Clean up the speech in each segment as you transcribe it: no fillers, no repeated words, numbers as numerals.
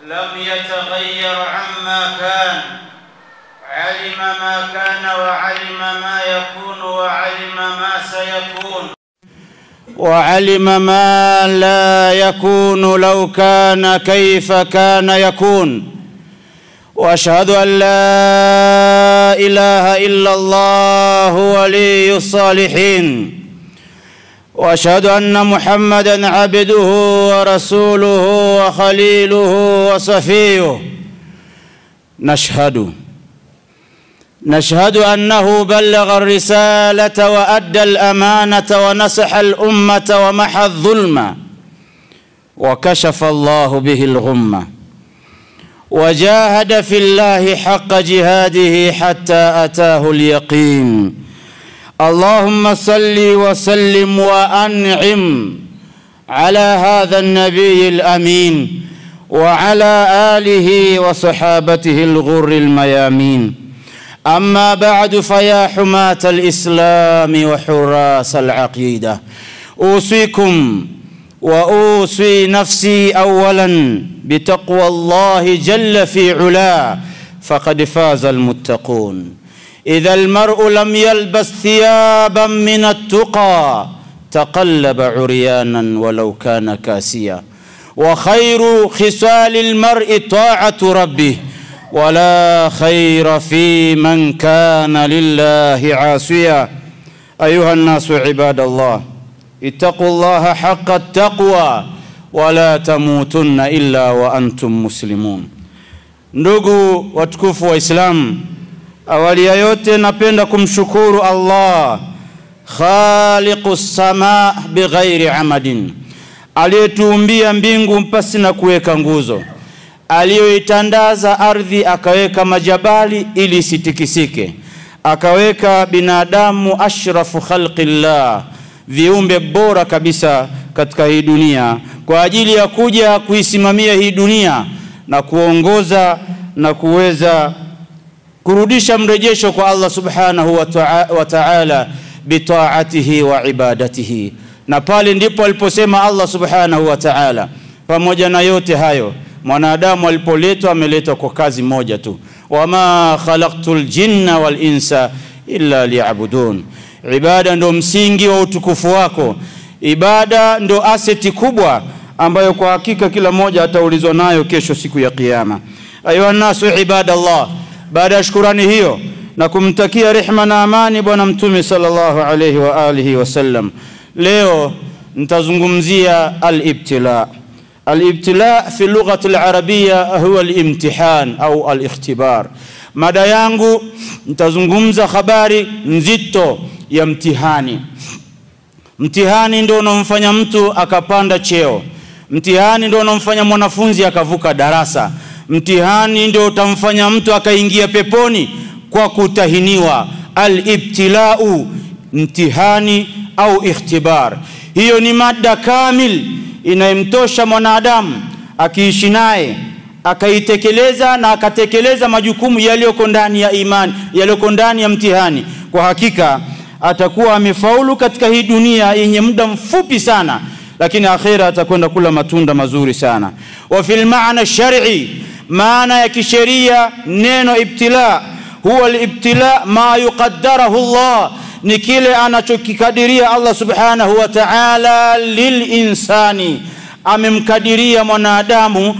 لم يتغير عما كان، علم ما كان وعلم ما يكون وعلم ما سيكون وعلم ما لا يكون لو كان كيف كان يكون. وأشهد أن لا إله إلا الله ولي الصالحين، وأشهد أن محمدًا عبده ورسوله وخليله وصفيه. نشهد أنه بلغ الرسالة وأدى الأمانة ونصح الأمة ومحى الظلم وكشف الله به الغمة، وجاهد في الله حق جهاده حتى أتاه اليقين. اللهم صل وسلم وأنعم على هذا النبي الأمين وعلى آله وصحابته الغر الميامين. أما بعد، فيا حماة الإسلام وحراس العقيدة، أوصيكم وأوصي نفسي أولا بتقوى الله جل في علاه، فقد فاز المتقون. إذا المرء لم يلبس ثيابا من التقى تقلب عريانا ولو كان كاسيا. وخير خصال المرء طاعة ربه، ولا خير في من كان لله عاصيا. أيها الناس عباد الله، اتقوا الله حق التقوى ولا تموتن إلا وأنتم مسلمون. Ndugu watukufu wa Islam, awali ya yote napenda kumshukuru Allah khaliqus samaa bighairi amadin, aliyetuumbia mbingu mpasi na kuweka nguzo, aliyoitandaza ardhi akaweka majabali ili isitikisike, akaweka binadamu ashrafu khalqillah, viumbe bora kabisa katika hii dunia, kwa ajili ya kuja kuisimamia hii dunia na kuongoza na kuweza kurudisha mrejesho kwa Allah subhanahu wa ta'ala bitaatihi wa ibadatihi. Na pale ndipo aliposema Allah subhanahu wa ta'ala, pamoja na yote hayo mwanadamu alipoletwa ameletwa kwa kazi moja tu, wama khalaqtul jinna wal insa illa liya'budun. Ibada ndo msingi wa utukufu wako, ibada ndo aseti kubwa ambayo kwa hakika kila mmoja ataulizwa nayo kesho siku ya kiyama. Ayuha nasu ibadallah, baada ya shukrani hiyo na kumtakia rehema na amani bwana mtume sallallahu alayhi wa alihi wasallam, leo nitazungumzia al-ibtila. Al-ibtila fi lughati al-arabia huwa al-imtihan au al-ikhtibar. Mada yangu nitazungumza habari nzito ya mtihani. Mtihani ndio unomfanya mtu akapanda cheo, mtihani ndio unomfanya mwanafunzi akavuka darasa, mtihani ndio utamfanya mtu akaingia peponi kwa kutahiniwa. Al-ibtilau, mtihani au ikhtibar. Hiyo ni mada kamil inayemtosha mwanadamu akiishi naye, akaitekeleza na akatekeleza majukumu yaliyoko ndani ya imani, yaliyoko ndani ya mtihani, kwa hakika atakuwa amefaulu katika hii dunia yenye muda mfupi sana, lakini akhira atakwenda kula matunda mazuri sana. Wa fil maana shar'i, maana ya kisheria neno ibtila huwa al-ibtila ma yuqaddarahu Allah, ni kile anachokikadiria Allah subhanahu wa ta'ala lilinsani. Amemkadiria mwanadamu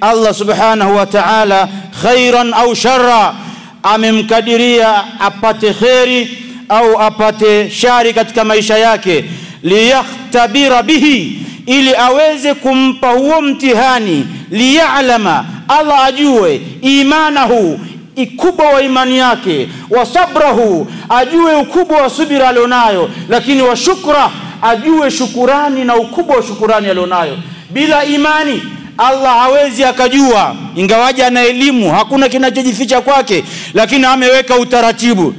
Allah subhanahu wa ta'ala khairan au sharra, amemkadiria apate khairi au apate shari katika maisha yake, liyakhtabira bihi, ili aweze kumpa huo mtihani, liya'lama, Allah ajue imanahu, ukubwa wa imani yake, wa sabrahu, ajue ukubwa wa subira alionayo, lakini wa shukra, ajue shukurani na ukubwa wa shukurani alionayo. Bila imani Allah hawezi akajua, ingawaje ana elimu, hakuna kinachojificha kwake, lakini ameweka utaratibu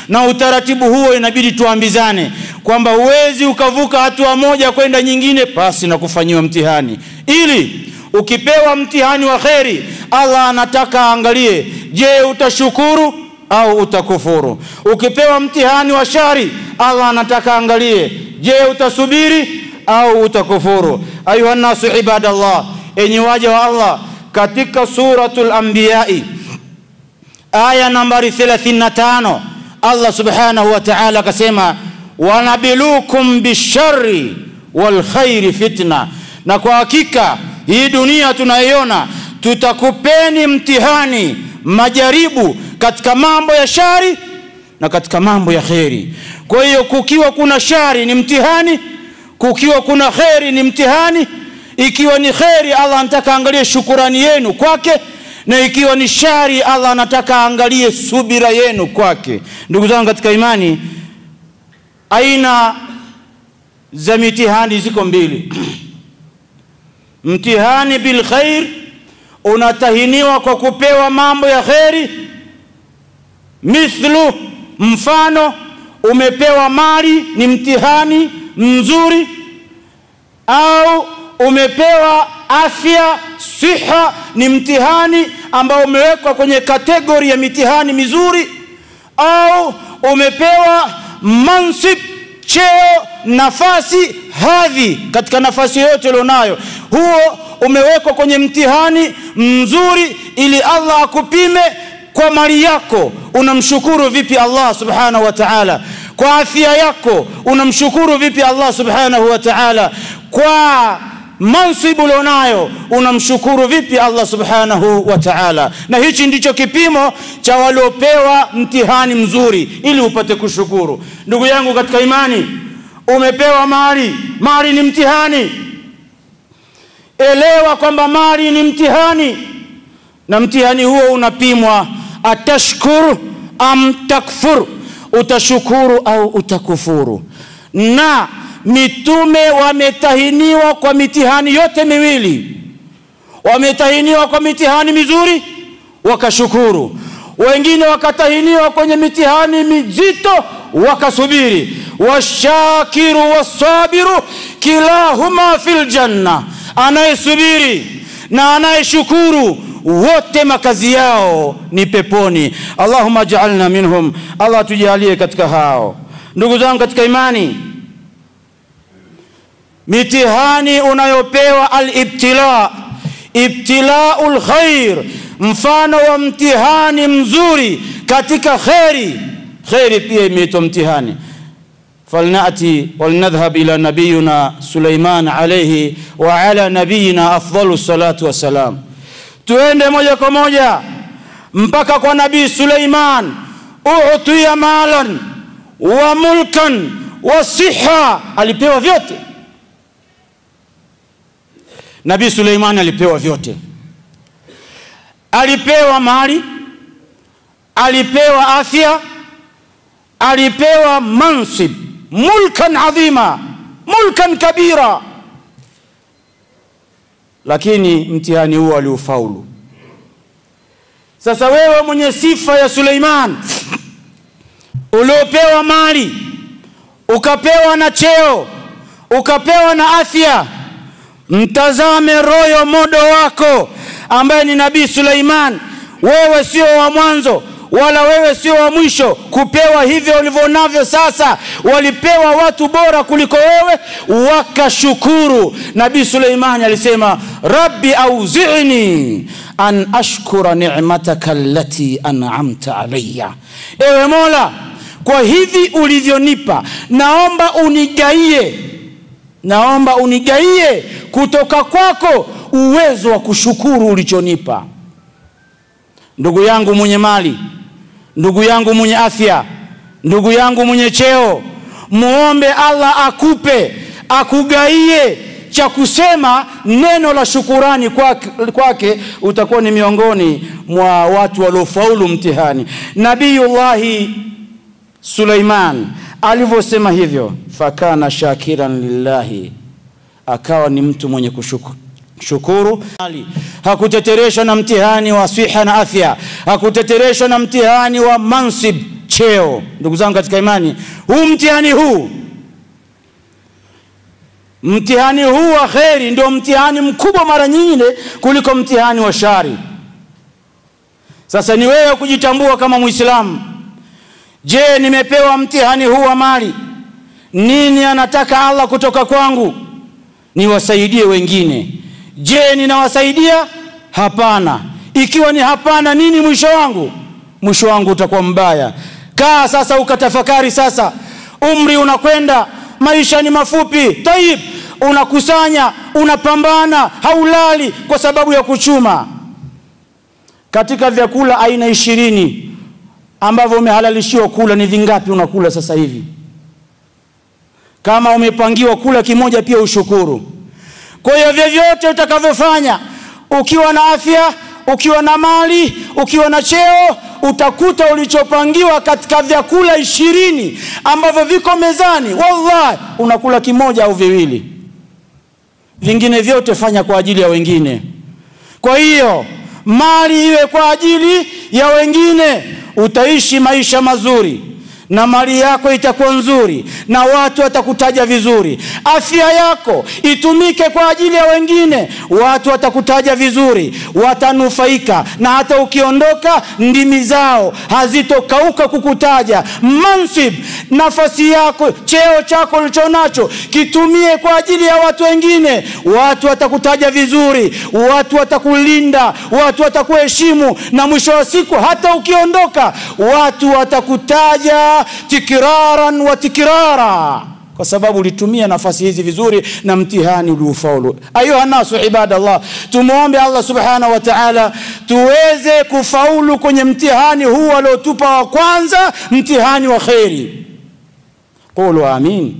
na utaratibu huo inabidi tuambizane kwamba huwezi ukavuka hatua moja kwenda nyingine pasi na kufanyiwa mtihani. Ili ukipewa mtihani wa khairi, Allah anataka angalie, je, utashukuru au utakufuru? Ukipewa mtihani wa shari, Allah anataka angalie, je, utasubiri au utakufuru? Ayuha nasu ibadallah, enyi waja wa Allah, katika suratul Anbiya aya nambari 35 Allah subhanahu wa ta'ala akasema, wanabilukum bisharri wal khairi fitna, na kwa hakika hii dunia tunaiona tutakupeni mtihani, majaribu katika mambo ya shari na katika mambo ya khairi. Kwa hiyo kukiwa kuna shari ni mtihani, kukiwa kuna khairi ni mtihani. Ikiwa ni khairi, Allah anataka angalie shukrani yenu kwake, na ikiwa ni shari, Allah anataka angalie subira yenu kwake. Ndugu zangu katika imani, aina za mitihani ziko mbili. Mtihani bil khair, unatahiniwa kwa kupewa mambo ya khairi. Mithlu, mfano, umepewa mali, ni mtihani mzuri. Au umepewa afya, siha, ni mtihani ambao umewekwa kwenye kategori ya mitihani mizuri. Au umepewa mansib, cheo, nafasi, hadhi katika nafasi yote ulionayo, huo umewekwa kwenye mtihani mzuri ili Allah akupime kwa mali yako. Unamshukuru vipi Allah subhanahu wa ta'ala? Kwa afya yako unamshukuru vipi Allah subhanahu wa ta'ala? Kwa mansibu ulionayo unamshukuru vipi Allah subhanahu wa ta'ala? Na hichi ndicho kipimo cha waliopewa mtihani mzuri ili upate kushukuru. Ndugu yangu katika imani, umepewa mali, mali ni mtihani. Elewa kwamba mali ni mtihani, na mtihani huo unapimwa, atashkur am takfur, utashukuru au utakufuru. Na mitume wametahiniwa kwa mitihani yote miwili. Wametahiniwa kwa mitihani mizuri wakashukuru, wengine wakatahiniwa kwenye mitihani mizito wakasubiri. Washakiru wasabiru kilahuma fil janna, anayesubiri na anayeshukuru wote makazi yao ni peponi. Allahumma ja'alna minhum, Allah tujalie katika hao. Ndugu zangu katika imani, mitihani unayopewa al-ibtila, ibtilaul khair, mfano wa mtihani mzuri katika khairi. Khairi pia imeitwa mtihani. فلنأتي ولنذهب إلى نبينا سليمان عليه وعلى نبينا أفضل الصلاة والسلام. Tuende moja kwa moja mpaka kwa Nabii Suleiman. U'tiya malan wa mulkan wa siha, alipewa vyote. Nabii Suleiman alipewa vyote. Alipewa mali, alipewa afya, alipewa mansib, mulkan adhima, mulkan kabira. Lakini mtihani huo aliufaulu. Sasa wewe mwenye sifa ya Suleiman, uliopewa mali, ukapewa na cheo, ukapewa na afya, mtazame royo modo wako ambaye ni Nabii Suleiman. Wewe sio wa mwanzo wala wewe sio wa mwisho kupewa hivyo ulivyonavyo sasa. Walipewa watu bora kuliko wewe wakashukuru. Nabii Suleiman alisema, Rabbi auzi'ni an ashkura ni'mataka allati an'amta alayya, ewe Mola, kwa hivi ulivyonipa naomba unigaie kutoka kwako uwezo wa kushukuru ulichonipa. Ndugu yangu mwenye mali, ndugu yangu mwenye afya, ndugu yangu mwenye cheo, muombe Allah akupe, akugaie cha kusema neno la shukurani kwake, utakuwa ni miongoni mwa watu waliofaulu mtihani. Nabiyullahi Suleiman alivyosema hivyo, fakana shakiran lillahi, akawa ni mtu mwenye kushukuru. Hakutetereshwa na mtihani wa siha na afya, hakutetereshwa na mtihani wa mansib, cheo. Ndugu zangu katika imani, mtihani huu wa khairi ndio mtihani mkubwa mara nyingine kuliko mtihani wa shari. Sasa ni wewe kujitambua kama Muislamu. Je, nimepewa mtihani huu wa mali, nini anataka Allah kutoka kwangu? Niwasaidie wengine. Je, ninawasaidia? Hapana. Ikiwa ni hapana, nini mwisho wangu? Mwisho wangu utakuwa mbaya. Kaa sasa ukatafakari sasa. Umri unakwenda, maisha ni mafupi. Tayib, unakusanya, unapambana, haulali kwa sababu ya kuchuma. Katika vyakula aina 20 ambavyo umehalalishiwa kula, ni vingapi unakula sasa hivi? Kama umepangiwa kula kimoja, pia ushukuru. Kwa hiyo vyovyote utakavyofanya, ukiwa na afya, ukiwa na mali, ukiwa na cheo, utakuta ulichopangiwa katika vyakula 20 ambavyo viko mezani, wallahi unakula kimoja au viwili. Vingine vyote fanya kwa ajili ya wengine. Kwa hiyo mali iwe kwa ajili ya wengine, utaishi maisha mazuri na mali yako itakuwa nzuri na watu watakutaja vizuri. Afya yako itumike kwa ajili ya wengine, watu watakutaja vizuri, watanufaika, na hata ukiondoka ndimi zao hazitokauka kukutaja. Mansib, nafasi yako, cheo chako ulichonacho, kitumie kwa ajili ya watu wengine, watu watakutaja vizuri, watu watakulinda, watu watakuheshimu, na mwisho wa siku hata ukiondoka watu watakutaja tikraran wa tikrara, kwa sababu ulitumia nafasi hizi vizuri na mtihani uliofaulu. Ayuha nasu ibadallah, tumuombe Allah subhanahu wa ta'ala tuweze kufaulu kwenye mtihani huu aliotupa wa kwanza, mtihani wa khairi. Qulu amin.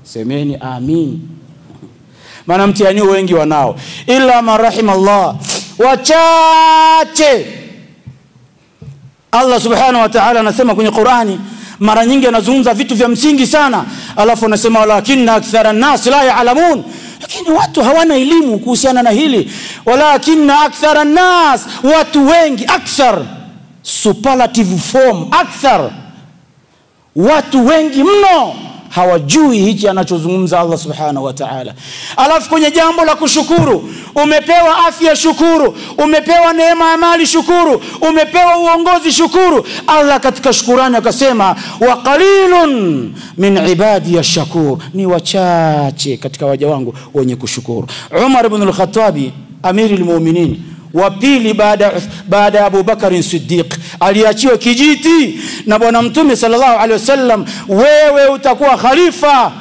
Semeni amin. Maana mtihani wengi wanao, illa man rahimallah, wachache. Allah subhanahu wa ta'ala anasema kwenye Qur'ani, mara nyingi anazungumza vitu vya msingi sana, alafu anasema walakinna akthara an-nas la ya'lamun. Lakini watu hawana elimu kuhusiana na hili. Walakinna akthara an-nas, watu wengi, akthar superlative form, akthar, watu wengi mno hawajui hichi anachozungumza Allah subhanahu wa ta'ala. Alafu kwenye jambo la kushukuru, umepewa afya shukuru, umepewa neema ya mali shukuru, umepewa uongozi shukuru. Allah katika shukurani akasema wa qalilun min ibadi ash-shakur, ni wachache katika waja wangu wenye kushukuru. Umar ibn al-Khattabi amirul mu'minin wa pili baada ya Abu Bakar Siddiq, aliachiwa kijiti na bwana Mtume sallallahu alaihi wasallam, wewe utakuwa khalifa.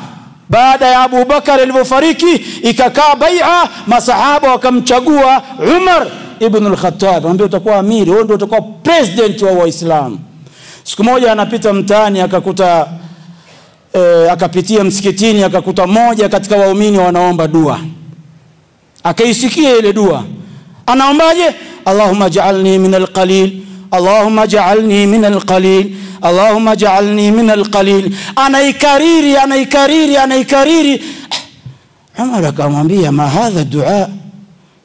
Baada ya Abu Bakar alipofariki, ikakaa bai'a, masahaba wakamchagua Umar ibn al-Khattab, ambaye utakuwa amiri, wewe ndio utakuwa president wa Waislamu. Siku moja anapita mtaani, akakuta akapitia msikitini, akakuta mmoja katika waumini wanaomba dua. Akaisikia ile dua. Anaombaje? Allahumma ja'alni min al-qalil, Allahumma ja'alni min al-qalil, Allahumma ja'alni min al-qalil. Anaikariri. Umar akamwambia, ma hadha dua,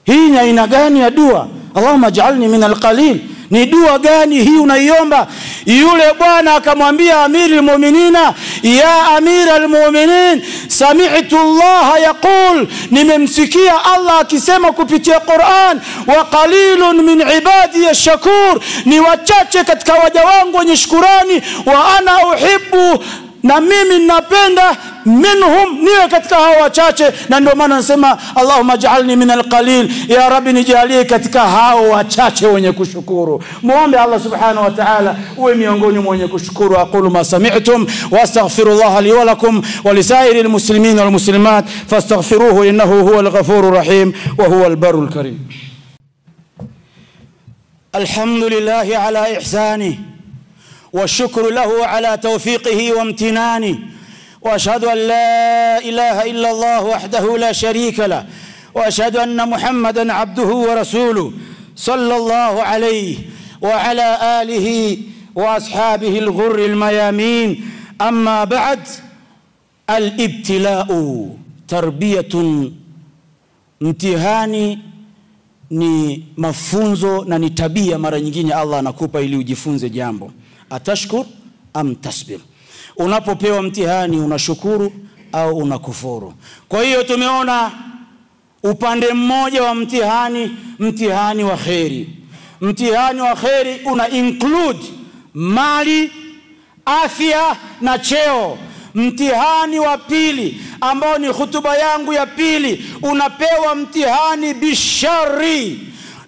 hii ni aina gani ya dua? Allahumma ja'alni min al-qalil, ni dua gani hii unaiomba? Yule bwana akamwambia amirul mu'minina, ya amiral mu'minin, sami'tu Allah yaqul, nimemsikia Allah akisema kupitia Qur'an, wa qalilun min ibadi ash-shakur, ni wachache katika waja wangu wenye shukrani, wa ana uhibbu, na mimi ninapenda minhum, niwe katika hao wachache. Na ndio maana nasema Allahumma ja'alni min al-qalil, ya Rabbi nijalie katika hao wachache wenye kushukuru. Muombe Allah subhanahu wa ta'ala uwe miongoni mwa wenye kushukuru. Aqulu ma sami'tum wa astaghfirullah li wa lakum wa lisairil muslimin wal muslimat fastaghfiruhu innahu huwal ghafurur rahim wa huwal barrul karim. Alhamdulillahi ala ihsanihi والشكر له على توفيقه وامتنانه، وأشهد أن لا إله إلا الله وحده لا شريك له، وأشهد أن محمدًا عبده ورسوله صلى الله عليه وعلى آله وأصحابه الغر الميامين. أما بعد، الابتلاء تربية، mtihani ni mafunzo na ni tabia mara nyingine Allah anakupa ili ujifunze jambo. Atashkur am tasbir, unapopewa mtihani unashukuru au unakufuru. Kwa hiyo tumeona upande mmoja wa mtihani, mtihani wa khairi. Mtihani wa khairi una include mali, afya na cheo. mtihani wa pili ambao ni hutuba yangu ya pili, unapewa mtihani bishari,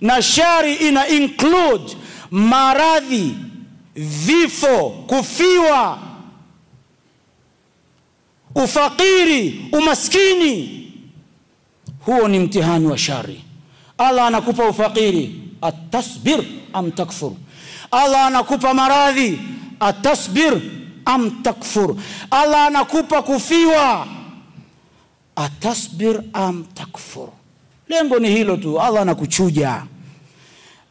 na shari ina include maradhi, vifo, kufiwa, ufakiri, umaskini. Huo ni mtihani wa shari. Allah anakupa ufakiri, atasbir am takfur. Allah anakupa maradhi, atasbir am takfur. Allah anakupa kufiwa, atasbir am takfur. Lengo ni hilo tu. Allah anakuchuja.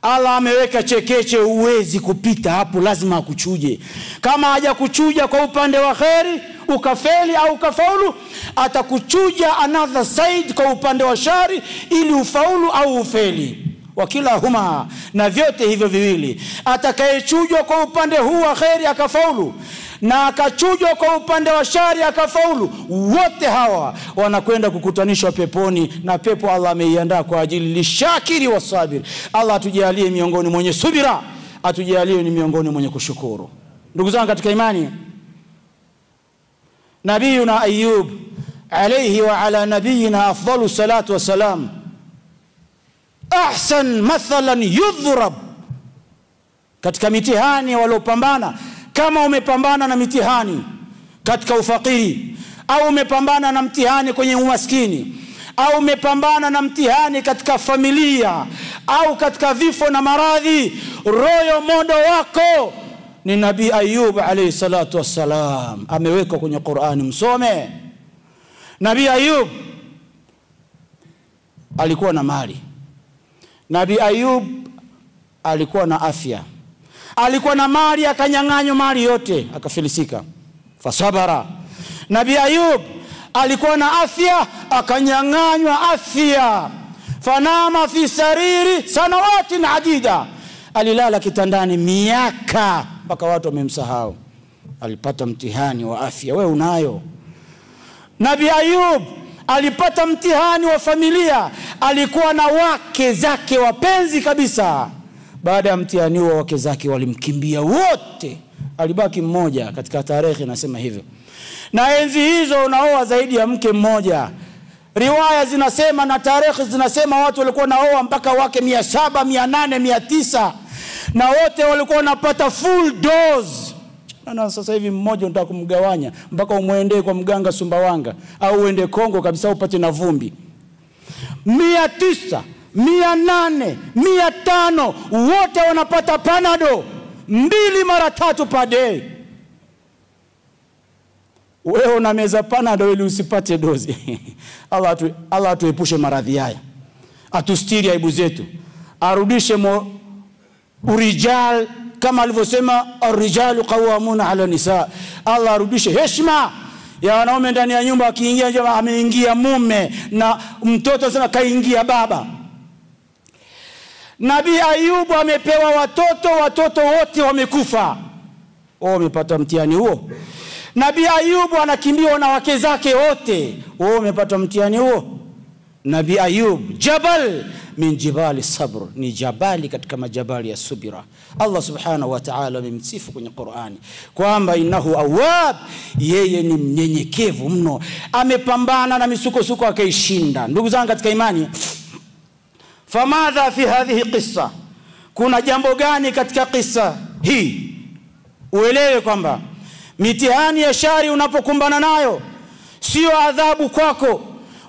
Allah ameweka chekeche, uwezi kupita hapo, lazima akuchuje. Kama haja kuchuja kwa upande wa kheri ukafeli au ukafaulu, atakuchuja another side kwa upande wa shari ili ufaulu au ufeli. Wakila huma, na vyote hivyo viwili, atakayechujwa kwa upande huu wa kheri akafaulu na akachujwa kwa upande wa shari akafaulu, wote hawa wanakwenda kukutanishwa peponi, na pepo Allah ameiandaa kwa ajili lishakiri wa sabir. Allah atujalie miongoni mwenye subira, atujalie ni miongoni mwenye kushukuru. Ndugu zangu katika imani, Nabiyuna Ayub alayhi wa ala nabiyina afdalu salatu wassalam, ahsan mathalan yudhrab, katika mitihani waliopambana. Kama umepambana na mitihani katika ufakiri, au umepambana na mtihani kwenye umaskini, au umepambana na mtihani katika familia, au katika vifo na maradhi, royo modo wako ni Nabii Ayub alayhi salatu wassalam. Amewekwa kwenye Qur'ani, msome. Nabii Ayub alikuwa na mali. Nabii Ayub alikuwa na afya. Alikuwa na mali, akanyang'anywa mali yote, akafilisika. Fasabara. Nabii Ayub alikuwa na afya, akanyang'anywa afya. Fanama fi sariri sanawatin adida, alilala kitandani miaka mpaka watu wamemsahau. Alipata mtihani wa afya, wewe unayo. Nabii Ayub alipata mtihani wa familia. Alikuwa na wake zake wapenzi kabisa. Baada ya mtihani huo, wake zake walimkimbia wote, alibaki mmoja. Katika tarehe nasema hivyo. Na enzi hizo unaoa zaidi ya mke mmoja. Riwaya zinasema na tarehe zinasema watu walikuwa naoa mpaka wake 700, 800, 900, na wote walikuwa wanapata full dose. Na sasa hivi mmoja unataka kumgawanya mpaka umuendee kwa mganga Sumbawanga, au uende Kongo kabisa upate na vumbi. 900, 800, 500, wote wanapata Panado 2 mara 3 per day. Wewe una meza Panado ili usipate dozi. Allah atuepushe maradhi haya, atustiri aibu zetu, arudishe urijal kama alivyosema ar-rijalu qawwamuna 'ala nisa. Allah arudishe heshima ya wanaume ndani ya nyumba. Akiingia jamaa ameingia mume, na mtoto sema kaingia baba. Nabii Ayubu amepewa watoto wote wamekufa. Wamepata mtihani huo. Nabii Ayubu anakimbiwa na wake zake wote. Wamepata mtihani huo. Nabii Ayub jabal min jibali sabr, ni jabali katika majabali ya subira. Allah subhanahu wa ta'ala amemsifu kwenye Qur'ani kwamba innahu awwab, yeye ni mnyenyekevu mno. Amepambana na misukosuko akaishinda. Ndugu zangu katika imani, famadha fi hadhihi qissa, kuna jambo gani katika kisa hii? Uelewe kwamba mitihani ya shari unapokumbana nayo sio adhabu kwako,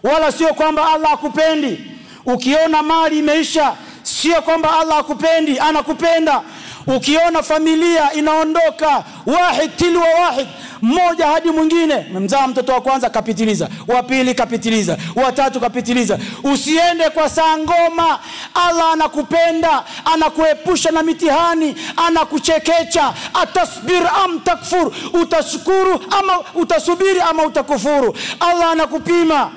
wala sio kwamba Allah akupendi. Ukiona mali imeisha, sio kwamba Allah akupendi, anakupenda. Ukiona familia inaondoka wahid tilwa wahid, mmoja hadi mwingine, mzaa mtoto wa kwanza kapitiliza, wa pili kapitiliza, wa tatu kapitiliza, usiende kwa saa ngoma. Allah anakupenda, anakuepusha na mitihani, anakuchekecha. Atasbir am takfur, utashukuru ama utasubiri ama utakufuru. Allah anakupima.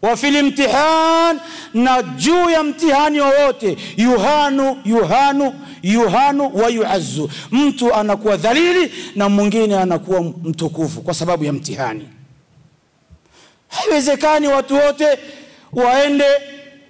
Wa fil imtihan, na juu ya mtihani wowote, yuhanu wa yu'azzu, mtu anakuwa dhalili na mwingine anakuwa mtukufu kwa sababu ya mtihani. Haiwezekani watu wote waende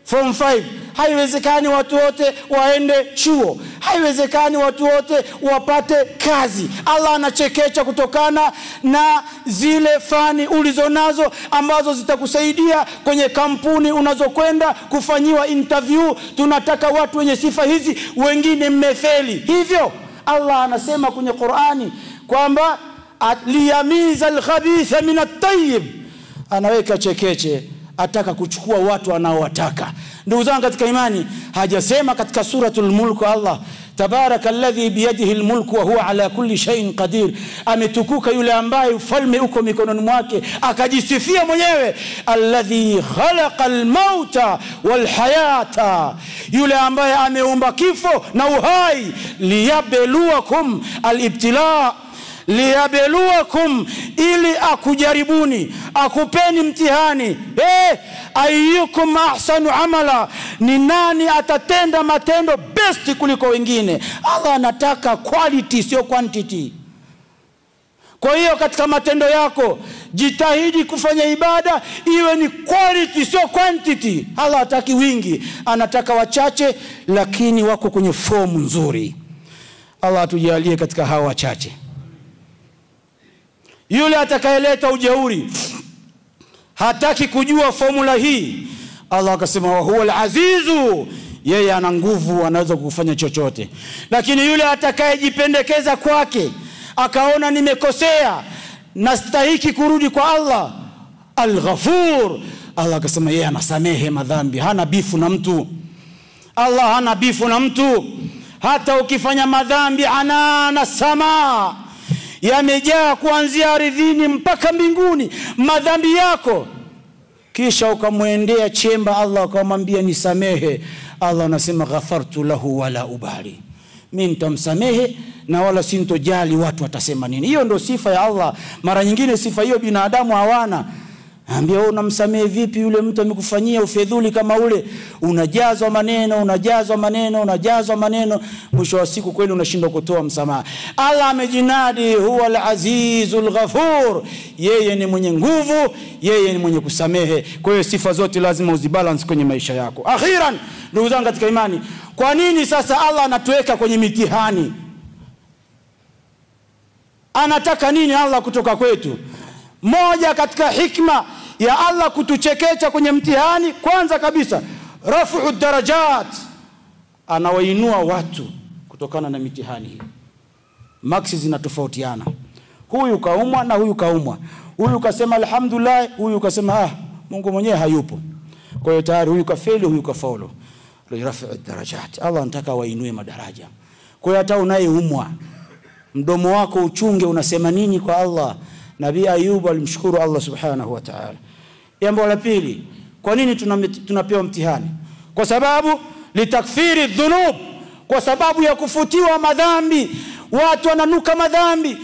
form 5 Haiwezekani watu wote waende chuo. Haiwezekani watu wote wapate kazi. Allah anachekecha kutokana na zile fani ulizonazo ambazo zitakusaidia kwenye kampuni unazokwenda kufanyiwa interview. Tunataka watu wenye sifa hizi, wengine mmefeli. Hivyo Allah anasema kwenye Qur'ani kwamba liyamiza al-khabitha min at-tayyib. Anaweka chekeche, ataka kuchukua watu anaowataka. Ndugu zangu katika imani, hajasema katika suratul Mulk Allah tabarakalladhi biyadihi almulku wa huwa ala kulli shay'in qadir. Ametukuka yule ambaye ufalme uko mikononi mwake, akajisifia mwenyewe alladhi khalaqa almauta walhayata, yule ambaye ameumba kifo na uhai. Liyabluwakum alibtila, liyabluwakum, ili akujaribuni, akupeni mtihani. Ayyukum ahsanu amala, ni nani atatenda matendo best kuliko wengine. Allah anataka quality sio quantity. Kwa hiyo katika matendo yako jitahidi kufanya ibada iwe ni quality sio quantity. Allah hataki wingi, anataka wachache lakini wako kwenye form nzuri. Allah atujalie katika hawa wachache. Yule atakayeleta ujeuri, hataki kujua formula hii, Allah akasema wa huwa al-azizu, yeye ana nguvu, anaweza kufanya chochote. Lakini yule atakayejipendekeza kwake, akaona nimekosea, nastahiki kurudi kwa Allah, al-ghafur, Allah akasema yeye anasamehe madhambi, hana bifu na mtu. Allah hana bifu na mtu. Hata ukifanya madhambi anana sama, yamejaa kuanzia ardhini mpaka mbinguni madhambi yako, kisha ukamwendea chemba Allah akamwambia nisamehe, Allah anasema ghafartu lahu wala ubali, mimi nitamsamehe na wala sintojali watu watasema nini. Hiyo ndio sifa ya Allah. Mara nyingine sifa hiyo binadamu hawana. Ambia wewe unamsamehe vipi yule mtu amekufanyia ufedhuli kama ule? Unajazwa maneno, mwisho wa siku kweli unashindwa kutoa msamaha. Allah amejinadi huwa al-azizul ghafur, yeye ni mwenye nguvu, yeye ni mwenye kusamehe. Kwa hiyo sifa zote lazima uzibalance kwenye maisha yako. Akhiran, ndugu zangu katika imani, kwa nini sasa Allah anatuweka kwenye mitihani? Anataka nini Allah kutoka kwetu? Moja katika hikma ya Allah kutuchekecha kwenye mtihani, kwanza kabisa rafu darajat, anawainua watu kutokana na mitihani hii. Maksi zinatofautiana, huyu kaumwa na huyu kaumwa, huyu kasema alhamdulillah, huyu kasema Mungu mwenyewe hayupo. Kwa hiyo tayari huyu kafeli, huyu kafaulu. Rafu darajat, Allah anataka wainue madaraja. Kwa hiyo hata unayeumwa, mdomo wako uchunge unasema nini kwa Allah. Nabii Ayub alimshukuru Allah subhanahu wa ta'ala. Jambo la pili, kwa nini tunapewa mtihani? Kwa sababu litakfiri dhunub, kwa sababu ya kufutiwa madhambi. Watu wananuka madhambi.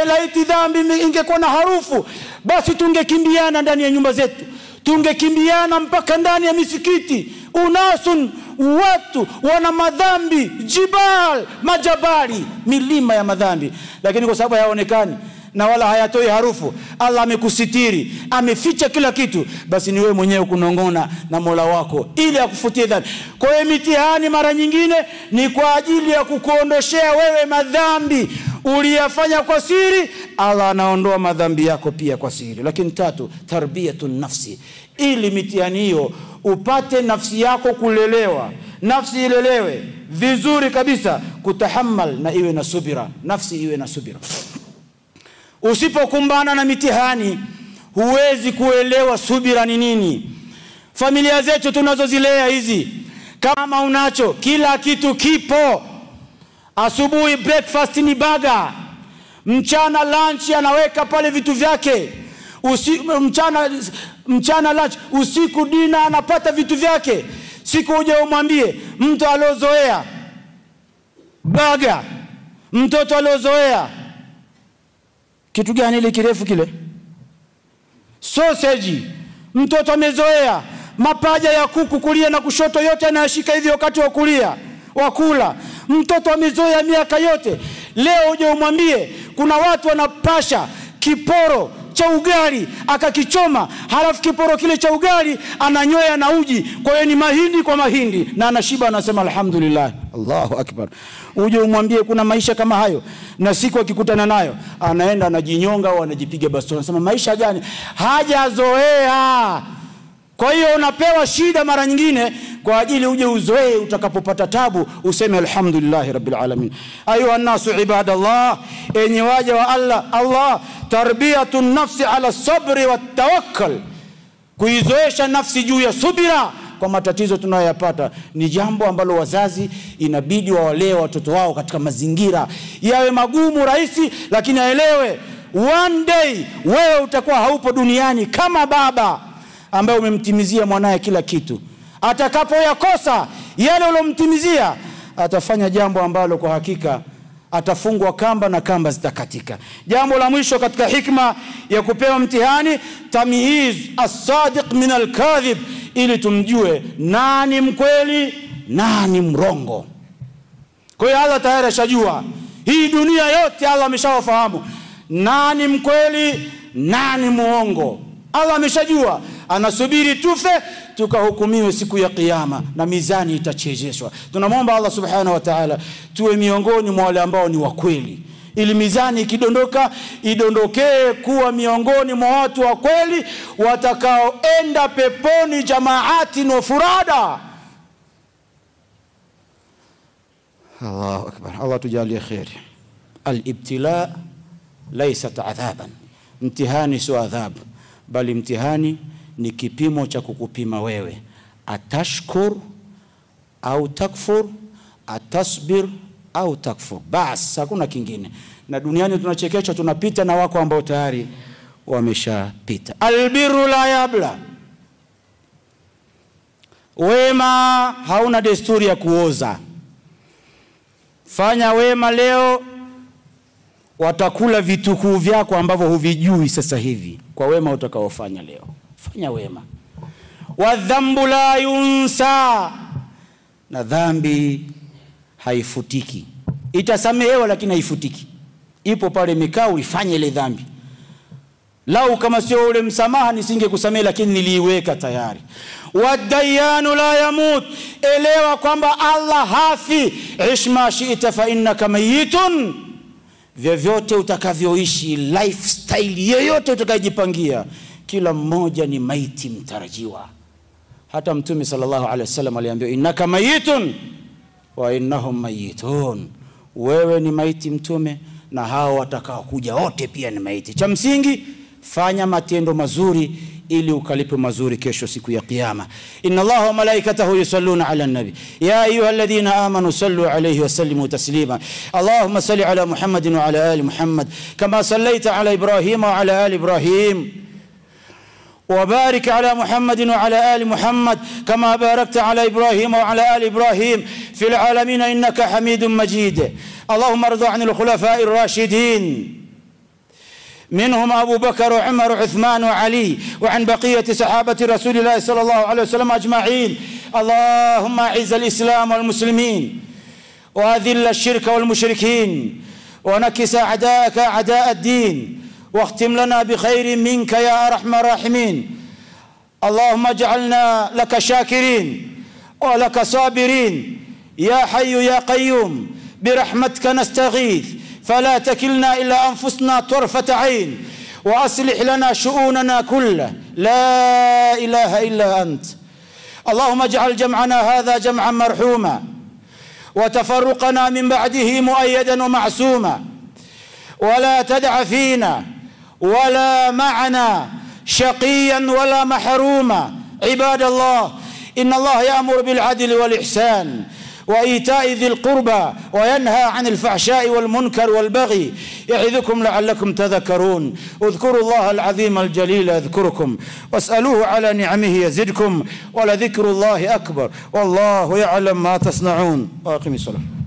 Laiti dhambi ingekuwa na harufu, basi tungekimbiana ndani ya nyumba zetu, tungekimbiana mpaka ndani ya misikiti. Unasun, watu wana madhambi, jibal, majabali, milima ya madhambi, lakini kwa sababu hayaonekani na wala hayatoi harufu, Allah amekusitiri, ameficha kila kitu, basi ni wewe mwenyewe kunongona na Mola wako ili akufutie dhambi. Kwa hiyo mitihani mara nyingine ni kwa ajili ya kukuondoshea wewe madhambi uliyafanya kwa siri. Allah anaondoa madhambi yako pia kwa siri. Lakini tatu, tarbiyatun nafsi, ili mitihani hiyo upate nafsi yako kulelewa, nafsi ilelewe vizuri kabisa, kutahammal na iwe na subira, nafsi iwe na subira. Usipokumbana na mitihani huwezi kuelewa subira ni nini. Familia zetu tunazozilea hizi, kama unacho kila kitu kipo, asubuhi breakfast ni burger, mchana lunch anaweka pale vitu vyake, mchana lunch, usiku dina anapata vitu vyake. Siku uje umwambie mtu aliozoea burger, mtoto aliozoea kitu gani ile kirefu kile, sausage, mtoto amezoea mapaja ya kuku kulia na kushoto, yote anashika hivi wakati wa kulia wakula. Mtoto amezoea miaka yote. Leo uje umwambie kuna watu wanapasha kiporo cha ugali akakichoma, halafu kiporo kile cha ugali ananyoya na uji, kwa hiyo ni mahindi kwa mahindi, na anashiba, anasema alhamdulillah. Allahu akbar. Uje umwambie kuna maisha kama hayo, na siku akikutana nayo anaenda anajinyonga au anajipiga bastoni, anasema maisha gani? Hajazoea. Kwa hiyo unapewa shida mara nyingine kwa ajili uje uzoee, utakapopata tabu useme alhamdulillah rabbil alamin. Ayuha nasu ibadallah, enyi waja wa Allah, tarbiyatun nafsi ala sabri wat tawakkal, kuizoesha nafsi juu ya subira kwa matatizo tunayoyapata ni jambo ambalo wazazi inabidi wawalee watoto wao katika mazingira yawe magumu rahisi, lakini aelewe one day wewe utakuwa haupo duniani kama baba ambaye umemtimizia mwanae kila kitu. Atakapoyakosa yale ulomtimizia, atafanya jambo ambalo kwa hakika atafungwa kamba na kamba zitakatika. Jambo la mwisho katika hikma ya kupewa mtihani, tamyiz as-sadiq min al-kadhib, ili tumjue nani mkweli nani mrongo. Kwa hiyo Allah tayari ashajua, hii dunia yote Allah ameshawafahamu nani mkweli nani muongo. Allah ameshajua, anasubiri tufe tukahukumiwe siku ya kiyama na mizani itachezeshwa. Tunamwomba Allah subhanahu wa ta'ala tuwe miongoni mwa wale ambao ni wa kweli, ili mizani ikidondoka idondokee kuwa miongoni mwa watu wa kweli watakaoenda peponi jamaati na furada. Allahu akbar. Allah tujalie khair. Al-ibtila laysat adhaban, mtihani sio adhabu, bali mtihani ni kipimo cha kukupima wewe, atashkur au takfur, atasbir au takfur, basi hakuna kingine. Na duniani tunachekesha, tunapita na wako ambao tayari wameshapita. Albirru la yabla, wema hauna desturi ya kuoza. Fanya wema leo, watakula vitukuu vyako ambavyo huvijui sasa hivi kwa wema utakaofanya leo. Fanya wema. Wadhambu la yunsa, na dhambi haifutiki. Itasamehewa lakini haifutiki, ipo pale mikao ifanye ile dhambi. Lau kama sio ule msamaha nisingekusamehe, lakini niliiweka tayari. Wadayanu la yamut, elewa kwamba Allah hafi. Ishma shi'ta fa innaka mayitun, vyovyote utakavyoishi, lifestyle yoyote utakayojipangia, kila mmoja ni maiti mtarajiwa. Hata Mtume sallallahu alaihi wasallam aliambiwa innaka mayitun wa innahum mayitun, wewe ni maiti Mtume na hao watakao kuja wote pia ni maiti. Cha msingi fanya matendo mazuri ili ukalipe mazuri kesho siku ya kiyama. Inna Allaha wa malaikatahu yusalluna ala nabi ya ayyuhalladhina amanu sallu alayhi wa sallimu taslima. Allahumma salli ala Muhammadin wa ala ali Muhammad kama sallaita ala Ibrahim wa ala ali Ibrahim, وبارك على محمد وعلى آل محمد كما باركت على إبراهيم وعلى آل إبراهيم في العالمين إنك حميد مجيد. اللهم ارض عن الخلفاء الراشدين منهم أبو بكر وعمر وعثمان وعلي، وعن بقية صحابة رسول الله صلى الله عليه وسلم أجمعين. اللهم أعز الإسلام والمسلمين وأذل الشرك والمشركين ونكس أعداءك أعداء الدين، واختم لنا بخير منك يا أرحم الراحمين. اللهم اجعلنا لك شاكرين ولك صابرين يا حي يا قيوم، برحمتك نستغيث فلا تكلنا إلى أنفسنا طرفة عين، وأصلح لنا شؤوننا كله، لا إله إلا أنت. اللهم اجعل جمعنا هذا جمعا مرحوما، وتفرقنا من بعده مؤيدا ومعصوما، ولا تدع فينا ولا معنا شقيا ولا محروما. عباد الله، إن الله يأمر بالعدل والإحسان وإيتاء ذي القربى وينهى عن الفحشاء والمنكر والبغي، يعظكم لعلكم تذكرون. اذكروا الله العظيم الجليل يذكركم، واسألوه على نعمه يزدكم، ولذكر الله أكبر، والله يعلم ما تصنعون. وأقم الصلاة.